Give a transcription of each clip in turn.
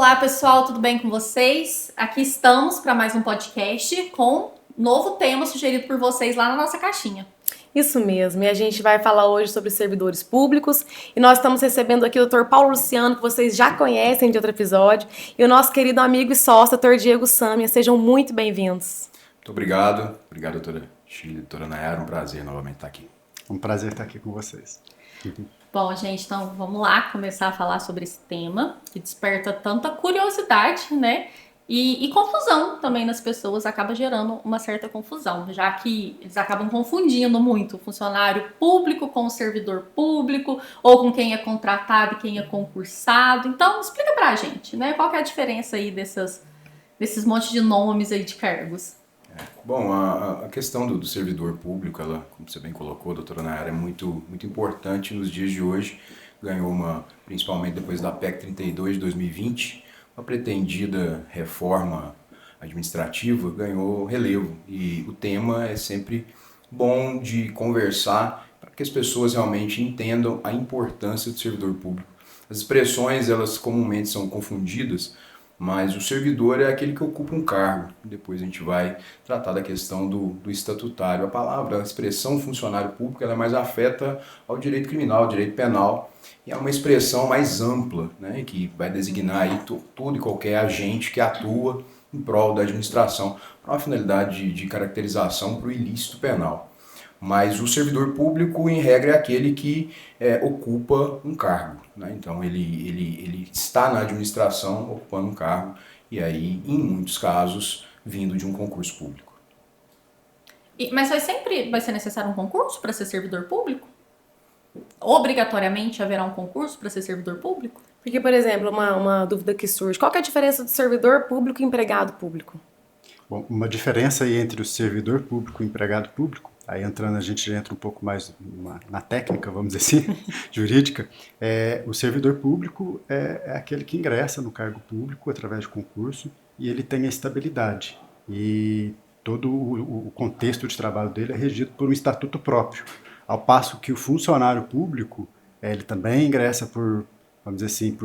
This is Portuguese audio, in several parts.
Olá pessoal, tudo bem com vocês? Aqui estamos para mais um podcast com novo tema sugerido por vocês lá na nossa caixinha. Isso mesmo, e a gente vai falar hoje sobre servidores públicos e nós estamos recebendo aqui o Dr. Paulo Luciano, que vocês já conhecem de outro episódio, e o nosso querido amigo e sócio, Dr. Diego Sâmia. Sejam muito bem-vindos. Muito obrigado, doutora Chile, doutora Nayara, um prazer novamente estar aqui. Um prazer estar aqui com vocês. Bom, gente, então vamos lá começar a falar sobre esse tema que desperta tanta curiosidade, né? E confusão também nas pessoas, acaba gerando uma certa confusão, já que eles acabam confundindo muito o funcionário público com o servidor público, ou com quem é contratado e quem é concursado. Então, explica pra gente, né? Qual que é a diferença aí desses montes de nomes aí de cargos? Bom, a questão do servidor público, ela, como você bem colocou, doutora Nayara, é muito importante nos dias de hoje. Ganhou principalmente depois da PEC 32 de 2020, uma pretendida reforma administrativa ganhou relevo. E o tema é sempre bom de conversar para que as pessoas realmente entendam a importância do servidor público. As expressões, elas comumente são confundidas, mas o servidor é aquele que ocupa um cargo. Depois a gente vai tratar da questão do estatutário. A palavra, a expressão funcionário público, ela mais afeta ao direito criminal, ao direito penal. E é uma expressão mais ampla, né, que vai designar aí todo e qualquer agente que atua em prol da administração, para uma finalidade de caracterização para o ilícito penal. Mas o servidor público, em regra, é aquele que ocupa um cargo, né? Então ele está na administração ocupando um cargo e aí, em muitos casos, vindo de um concurso público. Mas sempre vai ser necessário um concurso para ser servidor público? Obrigatoriamente haverá um concurso para ser servidor público? Porque, por exemplo, uma dúvida que surge, qual que é a diferença do servidor público e empregado público? Bom, uma diferença aí entre o servidor público e o empregado público, aí a gente entra um pouco mais na técnica, vamos dizer assim, jurídica. O servidor público é aquele que ingressa no cargo público através de concurso e ele tem a estabilidade. E todo o contexto de trabalho dele é regido por um estatuto próprio. Ao passo que o funcionário público, ele também ingressa vamos dizer assim,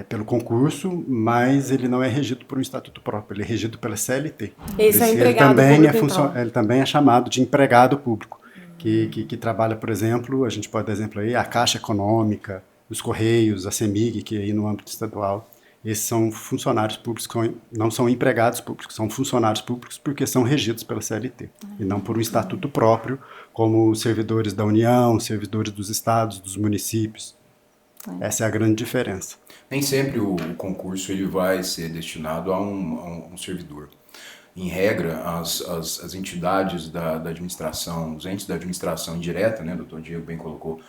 pelo concurso, mas ele não é regido por um estatuto próprio, ele é regido pela CLT. Esse é o empregado público, então. Ele também é chamado de empregado público, que trabalha, por exemplo, a gente pode dar exemplo aí, a Caixa Econômica, os Correios, a CEMIG, que é aí no âmbito estadual. Esses são funcionários públicos, não são empregados públicos, são funcionários públicos porque são regidos pela CLT, e não por um estatuto próprio, como os servidores da União, servidores dos estados, dos municípios. Essa é a grande diferença. Nem sempre o concurso ele vai ser destinado a um servidor. Em regra, as entidades da administração, os entes da administração indireta, né, o doutor Diego bem colocou,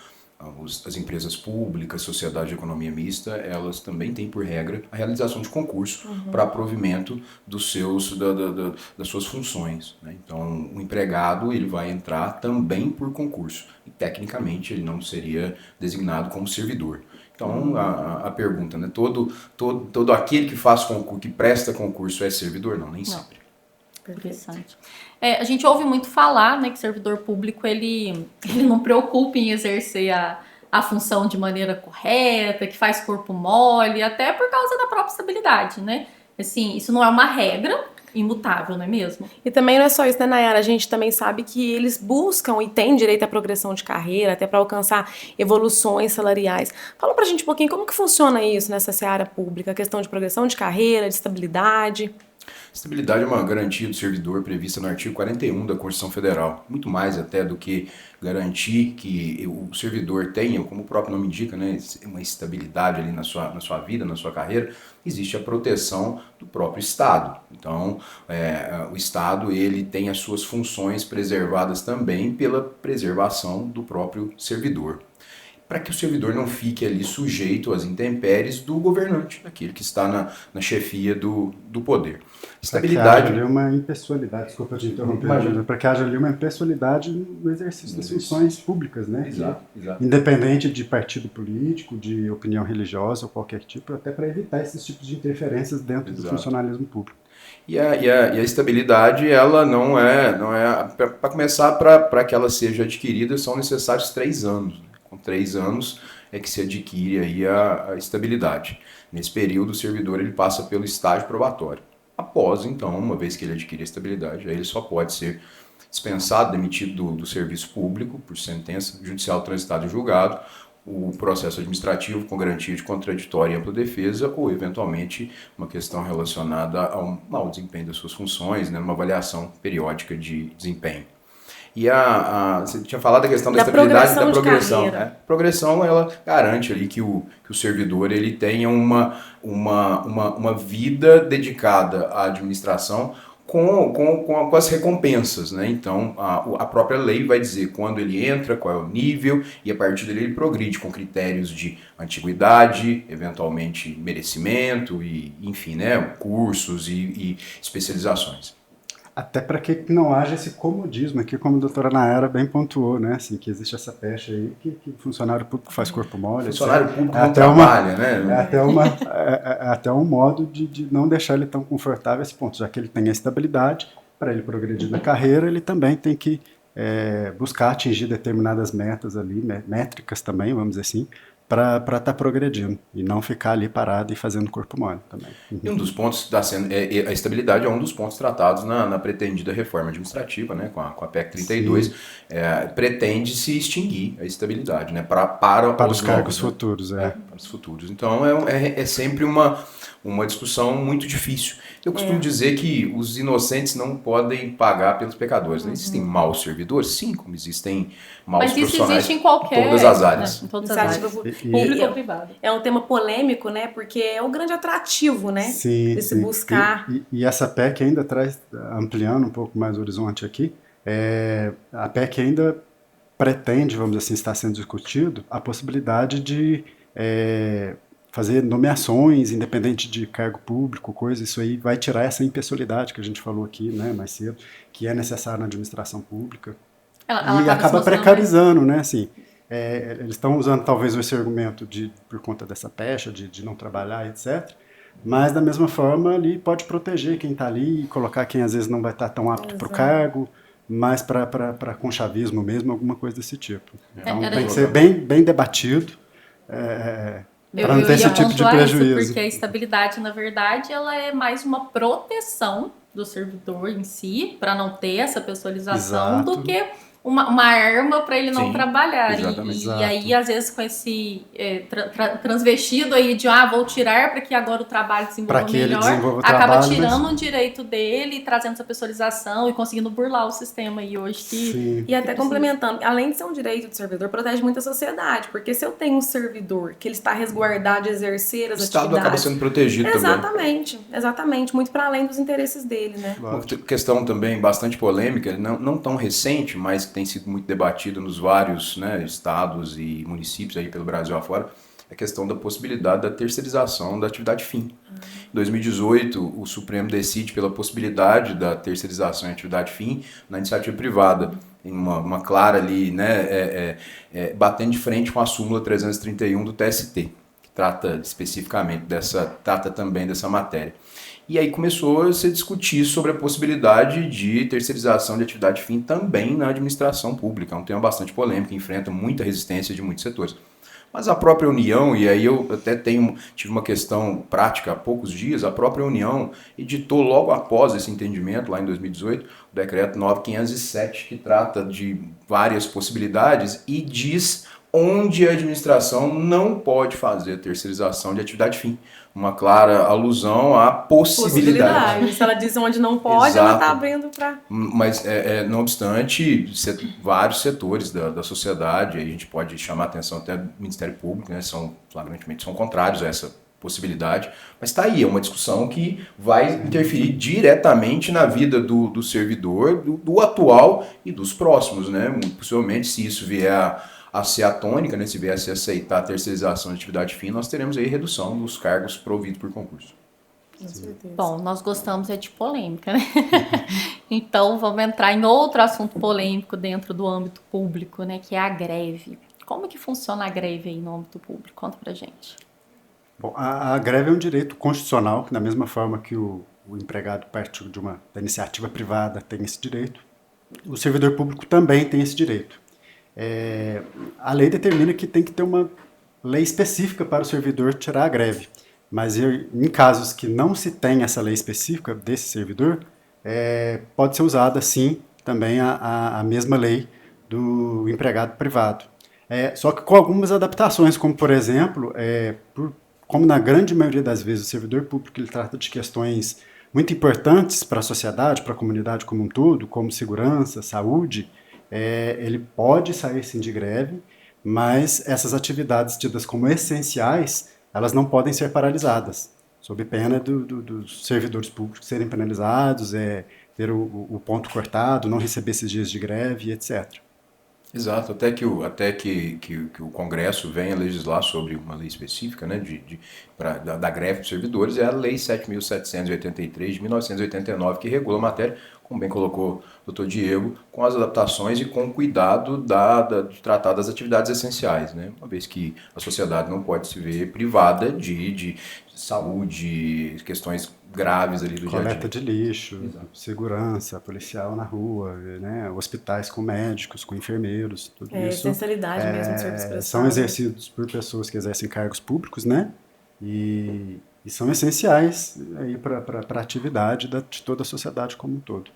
as empresas públicas, sociedade de economia mista, elas também têm por regra a realização de concurso para provimento das suas funções, né? Então, o empregado ele vai entrar também por concurso e tecnicamente ele não seria designado como servidor. Então, a pergunta, né? Todo aquele que faz concurso, que presta concurso é servidor? Não, nem sempre. Interessante. A gente ouve muito falar, né, que servidor público ele não preocupa em exercer a função de maneira correta, que faz corpo mole, até por causa da própria estabilidade, né? Assim, isso não é uma regra imutável, não é mesmo? E também não é só isso, né, Nayara? A gente também sabe que eles buscam e têm direito à progressão de carreira, até para alcançar evoluções salariais. Fala pra gente um pouquinho como que funciona isso nessa seara pública, a questão de progressão de carreira, de estabilidade. Estabilidade é uma garantia do servidor prevista no artigo 41 da Constituição Federal. Muito mais até do que garantir que o servidor tenha, como o próprio nome indica, né, uma estabilidade ali na sua vida, na sua carreira, existe a proteção do próprio Estado. Então, o Estado ele tem as suas funções preservadas também pela preservação do próprio servidor, para que o servidor não fique ali sujeito às intempéries do governante, daquele que está na chefia do poder. Estabilidade. Para que haja ali uma impessoalidade, desculpa te interromper, para que haja ali uma impessoalidade no exercício das funções públicas, né? Exato. Independente de partido político, de opinião religiosa ou qualquer tipo, até para evitar esses tipos de interferências dentro do funcionalismo público. E a estabilidade, ela não é para começar, para que ela seja adquirida, são necessários 3 anos. Com 3 anos, é que se adquire aí a estabilidade. Nesse período, o servidor ele passa pelo estágio probatório. Após, então, uma vez que ele adquire a estabilidade, aí ele só pode ser dispensado, demitido do serviço público por sentença judicial transitada e julgado, o processo administrativo com garantia de contraditória e ampla defesa, ou eventualmente uma questão relacionada ao mau desempenho das suas funções, né, uma avaliação periódica de desempenho. E você tinha falado da questão da estabilidade e da progressão. Né? A progressão, ela garante ali que o servidor ele tenha uma vida dedicada à administração com as recompensas, né? Então, a própria lei vai dizer quando ele entra, qual é o nível, e a partir dele ele progride com critérios de antiguidade, eventualmente merecimento, e enfim, né? Cursos e especializações. Até para que não haja esse comodismo aqui, como a doutora Nayara bem pontuou, né? Assim, que existe essa pecha aí que funcionário público faz corpo mole. Funcionário público não trabalha, né? É até um modo de não deixar ele tão confortável a esse ponto. Já que ele tem a estabilidade, para ele progredir na carreira, ele também tem que buscar atingir determinadas metas ali, métricas também, vamos dizer assim, para estar progredindo e não ficar ali parado e fazendo corpo mole também. E um dos pontos a estabilidade é um dos pontos tratados na pretendida reforma administrativa, né, com a PEC 32, pretende se extinguir a estabilidade, né, para os cargos futuros, para os futuros. Então é sempre uma discussão muito difícil. Eu costumo dizer que os inocentes não podem pagar pelos pecadores. Né? Existem maus servidores? Sim, como existem maus profissionais. Mas isso existe em qualquer... todas as áreas. Né? Em todas as áreas. Público ou privado. É um tema polêmico, né? Porque é o grande atrativo, né? Sim, de se buscar. E essa PEC ainda traz, ampliando um pouco mais o horizonte aqui, a PEC ainda pretende, vamos dizer assim, está sendo discutido, a possibilidade de fazer nomeações, independente de cargo público, coisa, isso aí vai tirar essa impessoalidade que a gente falou aqui, né, mais cedo, que é necessária na administração pública. Ela acaba precarizando, né, assim, eles estão usando talvez esse argumento por conta dessa pecha, de não trabalhar, etc., mas da mesma forma ali pode proteger quem está ali e colocar quem às vezes não vai estar tão apto para o cargo, mas para conchavismo mesmo, alguma coisa desse tipo. Então tem que ser bem debatido, para não ter esse tipo de prejuízo. Isso porque a estabilidade, na verdade, ela é mais uma proteção do servidor em si, para não ter essa pessoalização, do que uma arma para ele não trabalhar. E aí, às vezes, com esse transvestido aí de vou tirar para que agora o trabalho desenvolva melhor, acaba tirando o direito dele e trazendo essa pessoalização e conseguindo burlar o sistema aí hoje. E até complementando, além de ser um direito do servidor, protege muito a sociedade, porque se eu tenho um servidor que ele está resguardado de exercer as atividades... O Estado acaba sendo protegido também. Exatamente, muito para além dos interesses dele, né? Uma questão também bastante polêmica, não tão recente, mas que tem sido muito debatida nos vários estados e municípios aí pelo Brasil afora, é a questão da possibilidade da terceirização da atividade fim. Em 2018, o Supremo decide pela possibilidade da terceirização em atividade fim na iniciativa privada, em uma clara ali, batendo de frente com a súmula 331 do TST, que trata especificamente trata também dessa matéria. E aí começou a se discutir sobre a possibilidade de terceirização de atividade fim também na administração pública. É um tema bastante polêmico, enfrenta muita resistência de muitos setores. Mas a própria União, e aí eu até tive uma questão prática há poucos dias, a própria União editou logo após esse entendimento, lá em 2018, o decreto 9507, que trata de várias possibilidades e diz onde a administração não pode fazer terceirização de atividade fim. Uma clara alusão à possibilidade. Se ela diz onde não pode, ela está abrindo para... Mas, não obstante, vários setores da sociedade, aí a gente pode chamar a atenção até do Ministério Público, né, flagrantemente são contrários a essa possibilidade, mas está aí, é uma discussão que vai interferir diretamente na vida do servidor, do atual e dos próximos, né? Muito possivelmente, se isso vier a ser a tônica, né, se viesse a aceitar a terceirização de atividade fim, nós teremos aí redução dos cargos providos por concurso. Com certeza. Bom, nós gostamos de polêmica, né? Então, vamos entrar em outro assunto polêmico dentro do âmbito público, né, que é a greve. Como que funciona a greve aí no âmbito público? Conta pra gente. Bom, a greve é um direito constitucional, que da mesma forma que o empregado parte da iniciativa privada tem esse direito, o servidor público também tem esse direito. A lei determina que tem que ter uma lei específica para o servidor tirar a greve. Mas em casos que não se tem essa lei específica desse servidor, pode ser usada, sim, também a mesma lei do empregado privado. Só que com algumas adaptações, como, por exemplo, como na grande maioria das vezes o servidor público ele trata de questões muito importantes para a sociedade, para a comunidade como um todo, como segurança, saúde, ele pode sair sim de greve, mas essas atividades tidas como essenciais, elas não podem ser paralisadas, sob pena dos servidores públicos serem penalizados, ter o ponto cortado, não receber esses dias de greve, etc. Exato, até que o Congresso venha legislar sobre uma lei específica, né, da greve dos servidores, é a Lei 7.783 de 1989, que regula a matéria, como bem colocou o Dr. Diego, com as adaptações e com o cuidado de tratar das atividades essenciais, né, uma vez que a sociedade não pode se ver privada de saúde, questões graves ali do dia a dia. Coleta de lixo, Exato. Segurança, policial na rua, né, hospitais com médicos, com enfermeiros, tudo isso. Essencialidade mesmo do serviço prestado. São exercidos por pessoas que exercem cargos públicos, né? E são essenciais aí para a atividade de toda a sociedade como um todo.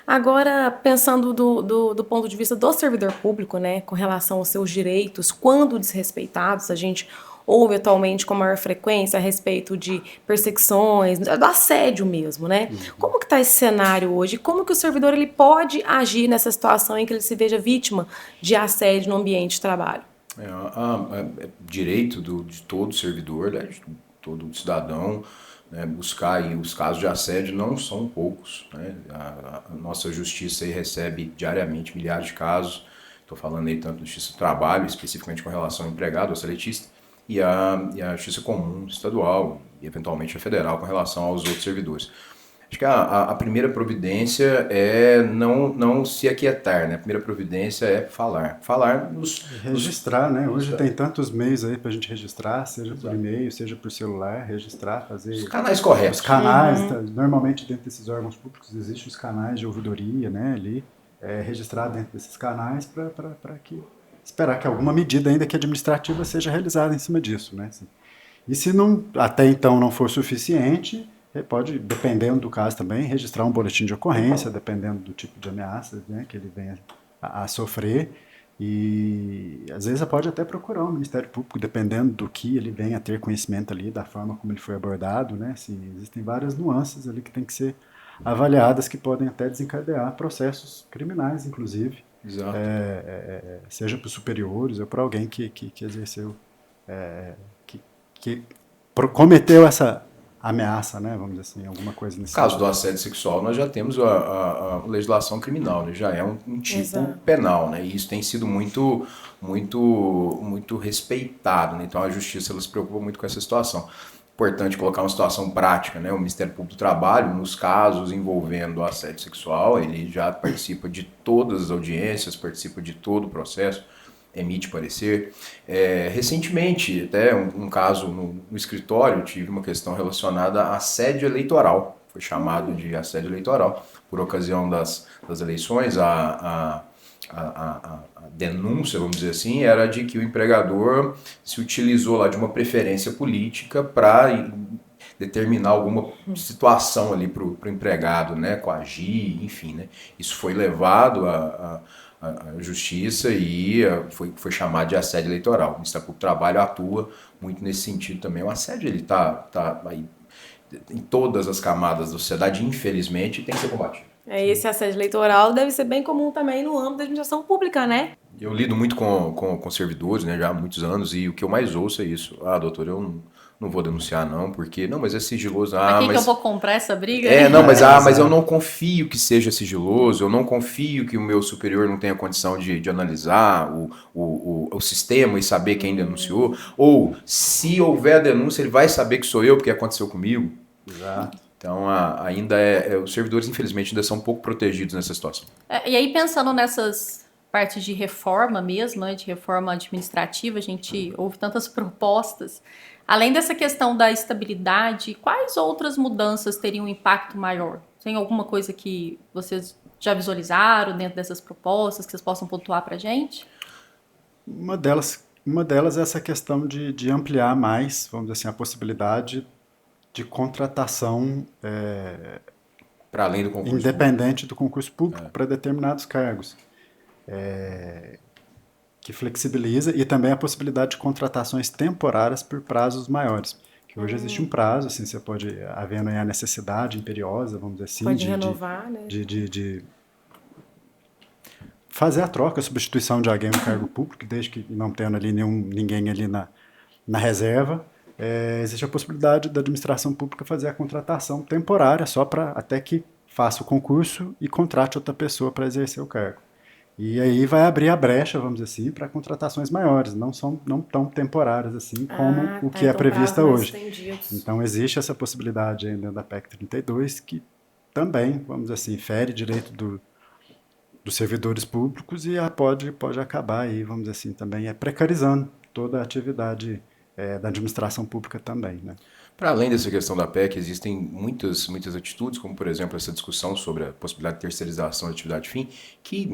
Agora, pensando do ponto de vista do servidor público, né, com relação aos seus direitos, quando desrespeitados, a gente ouve atualmente com maior frequência a respeito de perseguições, do assédio mesmo, né? Como que está esse cenário hoje? Como que o servidor ele pode agir nessa situação em que ele se veja vítima de assédio no ambiente de trabalho? É direito de todo servidor, né, de todo cidadão, né, buscar, e os casos de assédio não são poucos, né? A nossa justiça aí recebe diariamente milhares de casos. Estou falando aí tanto da justiça do trabalho, especificamente com relação ao empregado, ao seletista, e a justiça comum estadual e eventualmente a federal com relação aos outros servidores. Acho que a primeira providência é não se aquietar, né? A primeira providência é falar. Falar registrar, né? Hoje tem tantos meios aí para a gente registrar, seja por e-mail, seja por celular, registrar, fazer... Os canais corretos. Os canais, normalmente dentro desses órgãos públicos existem os canais de ouvidoria, né? Ali, registrar dentro desses canais para que... esperar que alguma medida, ainda que administrativa, seja realizada em cima disso, né? E se até então não for suficiente... pode, dependendo do caso também, registrar um boletim de ocorrência, dependendo do tipo de ameaça, né, que ele venha a sofrer. E às vezes pode até procurar o Ministério Público, dependendo do que ele venha a ter conhecimento ali, da forma como ele foi abordado, né? Assim, existem várias nuances ali que tem que ser avaliadas, que podem até desencadear processos criminais, inclusive. Exato. Seja por superiores ou por alguém que exerceu, que cometeu essa ameaça, né, vamos dizer assim, alguma coisa nesse No caso do assédio sexual, nós já temos a legislação criminal, né? Já é um tipo Exato. penal, né? E isso tem sido muito respeitado, né? Então a justiça ela se preocupa muito com essa situação. Importante colocar uma situação prática, né? O Ministério Público do Trabalho, nos casos envolvendo assédio sexual, ele já participa de todas as audiências, participa de todo o processo, emite parecer. Recentemente, até um caso no escritório, tive uma questão relacionada a assédio eleitoral. Foi chamado de assédio eleitoral. Por ocasião das eleições, a denúncia, vamos dizer assim, era de que o empregador se utilizou lá de uma preferência política para determinar alguma situação ali para o empregado, né, coagir, enfim, né. Isso foi levado à justiça e foi chamado de assédio eleitoral. O Ministério Público do Trabalho atua muito nesse sentido também. O assédio ele tá aí em todas as camadas da sociedade, infelizmente, tem que ser combatido. Esse assédio eleitoral deve ser bem comum também no âmbito da administração pública, né? Eu lido muito com servidores, né, já há muitos anos, e o que eu mais ouço é isso. Doutor, eu não vou denunciar não, porque... Não, mas é sigiloso. Pra que eu vou comprar essa briga? Mas eu não confio que seja sigiloso, eu não confio que o meu superior não tenha condição de analisar o sistema e saber quem denunciou. Ou, se houver a denúncia, ele vai saber que sou eu, porque aconteceu comigo. Exato. Então, ainda os servidores, infelizmente, ainda são um pouco protegidos nessa situação. E aí, pensando nessas partes de reforma mesmo, né, de reforma administrativa, a gente ouve tantas propostas. Além dessa questão da estabilidade, quais outras mudanças teriam um impacto maior? Tem alguma coisa que vocês já visualizaram dentro dessas propostas que vocês possam pontuar para a gente? Uma delas Uma delas é essa questão de ampliar mais, vamos dizer assim, a possibilidade de contratação Para além do concurso independente do concurso público para determinados cargos, que flexibiliza, e também a possibilidade de contratações temporárias por prazos maiores. Que hoje existe um prazo, assim, você pode, havendo aí a necessidade imperiosa, vamos dizer assim, Pode renovar, né? de fazer a troca, a substituição de alguém no cargo público, desde que não tendo ali ninguém ali na reserva, existe a possibilidade da administração pública fazer a contratação temporária, só para até que faça o concurso e contrate outra pessoa para exercer o cargo. E aí vai abrir a brecha, vamos dizer assim, para contratações maiores, não tão temporárias assim como o que é então prevista prazos mais hoje. estendidos. Então existe essa possibilidade ainda da PEC 32, que também, vamos dizer assim, fere direito dos servidores públicos e pode acabar aí, vamos dizer assim, também precarizando toda a atividade da administração pública também, né? Para além dessa questão da PEC, existem muitas atitudes, como, por exemplo, essa discussão sobre a possibilidade de terceirização da atividade fim, que,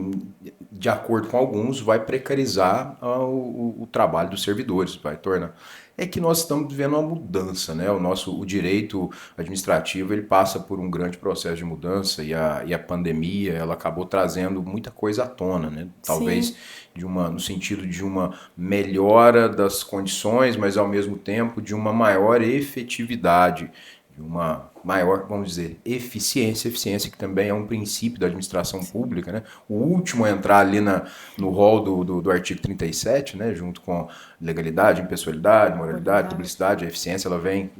de acordo com alguns, vai precarizar o trabalho dos servidores, vai tornar... É que nós estamos vivendo uma mudança, né? O direito administrativo, ele passa por um grande processo de mudança e a pandemia, ela acabou trazendo muita coisa à tona, né? Talvez no sentido de uma melhora das condições, mas ao mesmo tempo de uma maior efetividade, de uma maior, vamos dizer, eficiência que também é um princípio da administração pública, né? O último a entrar ali no rol do artigo 37, né? Junto com legalidade, impessoalidade, moralidade, publicidade, a eficiência, ela vem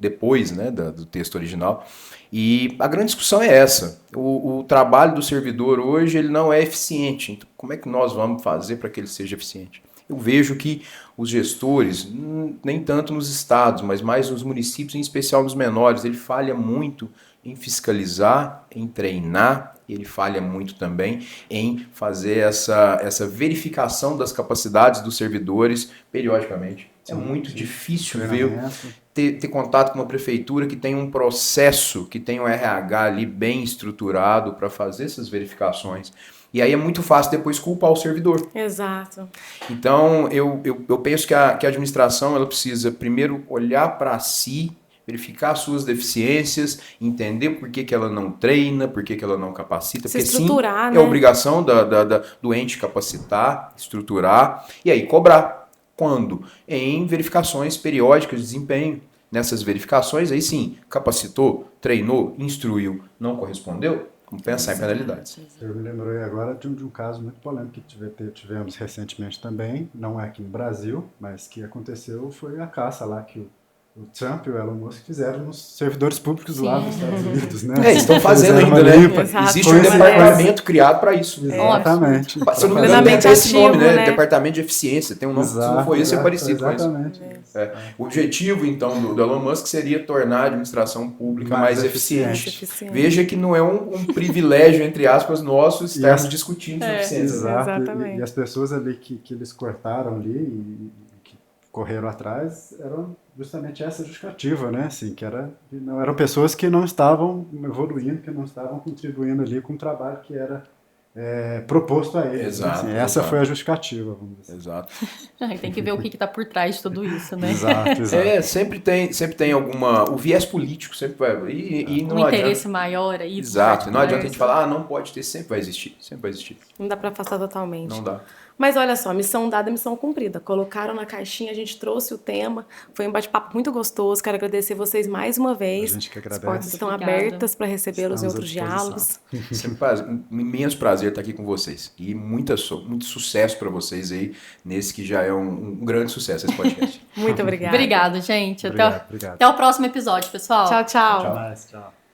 depois, né? do texto original. E a grande discussão é essa. O trabalho do servidor hoje, ele não é eficiente. Então, como é que nós vamos fazer para que ele seja eficiente? Eu vejo que os gestores, nem tanto nos estados, mas mais nos municípios, em especial nos menores, ele falha muito em fiscalizar, em treinar, ele falha muito também em fazer essa verificação das capacidades dos servidores periodicamente. É muito difícil ter contato com uma prefeitura que tem um processo, que tem um RH ali bem estruturado para fazer essas verificações. E aí é muito fácil depois culpar o servidor. Exato. Então, eu penso que a administração ela precisa primeiro olhar para si, verificar as suas deficiências, entender por que ela não treina, por que ela não capacita. Se porque estruturar, sim, né? é obrigação do ente capacitar, estruturar e aí cobrar. Quando? Em verificações periódicas de desempenho. Nessas verificações, aí sim, capacitou, treinou, instruiu, não correspondeu? Vamos pensar em penalidades. Eu me lembrei agora de um caso muito polêmico que tivemos recentemente também, não é aqui no Brasil, mas que aconteceu, foi a caça lá que o Trump e o Elon Musk fizeram nos servidores públicos lá dos Estados Unidos, né? Estão fazendo ainda, né? Existe um departamento criado para isso. Exatamente. Se eu não me engano, tem esse nome, né? Departamento de Eficiência. Tem um nome, se não for esse, é parecido com isso. Exatamente. O objetivo, então, do Elon Musk seria tornar a administração pública mais eficiente. Veja que não é um privilégio, entre aspas, nosso estarmos discutindo sobre eficiência. Exatamente. E as pessoas ali que eles cortaram ali e que correram atrás eram justamente essa justificativa, né? Assim, não eram pessoas que não estavam evoluindo, que não estavam contribuindo ali com o trabalho que era proposto a eles. Exato, assim, essa foi a justificativa, vamos dizer. Exato. Tem que ver o que está por trás de tudo isso, né? Exato. Sempre tem o viés político sempre vai, e não um interesse adianta, maior aí. exato, não adianta a gente falar, não pode ter, sempre vai existir. Não dá para afastar totalmente. Não dá. Mas olha só, missão dada, missão cumprida. Colocaram na caixinha, a gente trouxe o tema. Foi um bate-papo muito gostoso. Quero agradecer vocês mais uma vez. A gente que agradece. As portas estão Obrigada. abertas para recebê-los em outros diálogos. Sempre um imenso prazer estar aqui com vocês. E muito sucesso para vocês aí, nesse que já é um grande sucesso, esse podcast. Muito obrigada. Obrigada, gente. Obrigado. Até o próximo episódio, pessoal. Tchau, tchau. Tchau.